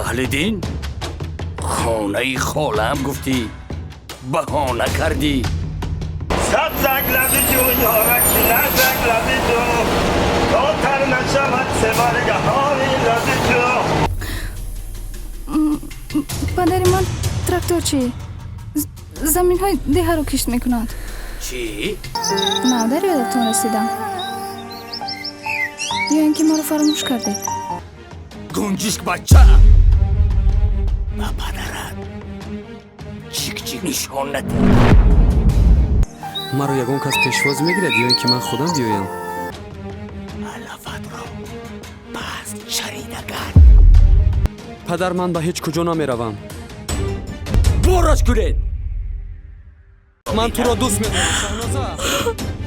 اهلیدین خانه خالم گفتی بهانه کردی صد زنگ لبی جو یارکی نزنگ لبی جو داتر نشود سبرگه های لبی جو پدر من تراکتورچی زمین های دیه رو کشت میکنند. چی؟ نه در یادتون رسیدم یا اینکه ما رو فراموش کردید. گنجشک بچه با پدرت چیک چیک نشان نده. مرا یگان کس پیشواز میگیرد یا اینکه من خودم بیایم؟ علافت را پس چریده کرد. پدر من به هیچ کجا نمیروم. برش کنید. من تو را دوست میدارم شاهنازه.